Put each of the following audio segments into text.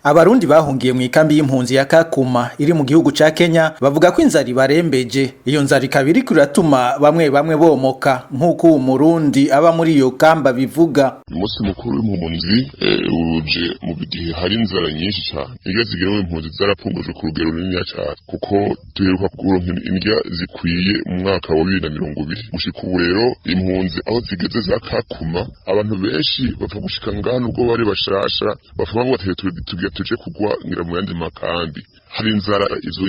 Abarundi bahungiye mu ikambi y'impunzi ya Kakuma iri mu gihugu ca Kenya bavuga ko inzara ibarembeje. Iyo nzara ikaba iriko iratuma bamwe bamwe bomoka nk'uko umurundi aba muri iyo kamba bivuga. Umunsi mukuru w'impunzi uje mu gihe hari inzara nyinshi cyane. Indya zigenewe impunzi zarapfungujwe ku rugero runini cyane kuko duheruka kuronka indya zikwiye mu mwaka wa 2020. Gushika ubu rero impunzi aho zigeze za Kakuma abantu benshi bapfa gushika ngano ubwo bari bashasha bavuga ngo tuje kugwa ngira mu yandi makambi. Hari inzara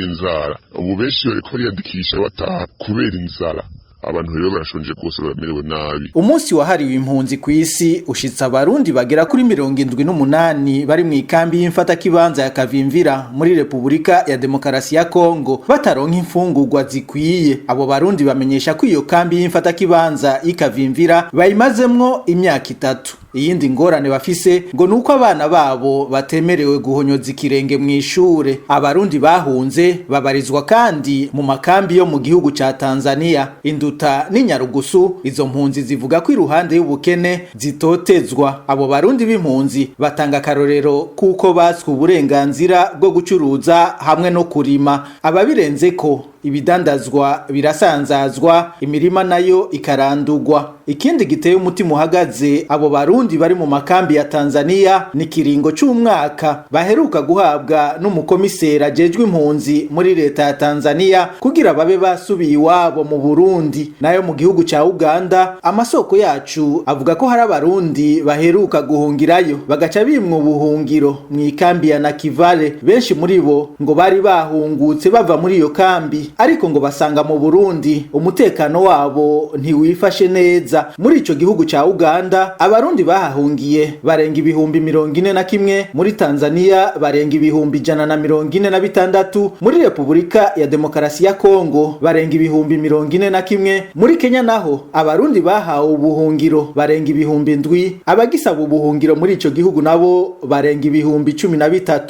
inzara ubu benshi bariko bariyandikisha bataha kubera inzara. Abantu rero barashonje rwose baramerewe nabi. Umunsi wahariwe impunzi ku isi ushitsa abarundi bagera kuri 78 bari mu ikambi y'imfata kibanza ya Kavimvira muri Republika ya Demokarasi ya Kongo bataronka imfungurwa zikwiye. Abo barundi bamenyesha ko iyo kambi y'imfata kibanza y'Ikavimvira bayimazemwo imyaka 3. Iyindi ngorane bafise ngo nuko abana babo batemerewe guhonyoza ikirenge mu ishure. Abarundi bahunze babarizwa kandi mu makambi yo mu gihugu ca Tanzania, Induta n'Inyarugusu. Izo mpunzi zivuga ko iruhande y'ubukene zitotezwa. Abo barundi b'impunzi batanga karorero kuko baswe uburenganzira bwo gucuruza hamwe no kurima. Ababirenze ko ibidandazwa birasanzazwa, imirima nayo ikarandurwa. Ikindi giteye umutima uhagaze abo barundi bari mu makambi ya Tanzania ni kiringo c'umwaka baheruka guhabwa n'umukomisera ajejwe impunzi muri leta ya Tanzania kugira babe basubiye iwabo mu Burundi. Nayo mu gihugu ca Uganda amasoko yacu avuga ko hari abarundi baheruka guhungirayo bagaca bimwe ubuhungiro mu ikambi ya Nakivale. Benshi muri bo ngo bari bahungutse bava muri iyo kambi, ariko ngo basanga mu Burundi umutekano wabo ntiwifashe neza. Muri ico gihugu ca Uganda abarundi bahahungiye barenga ibihumbi 41, muri Tanzania barenga ibihumbi 146, muri Republika ya Demokarasi ya Kongo barenga ibihumbi 41, muri Kenya naho abarundi bahawe ubuhungiro barenga ibihumbi 7, abagisaba ubuhungiro muri ico gihugu nabo barenga ibihumbi 13.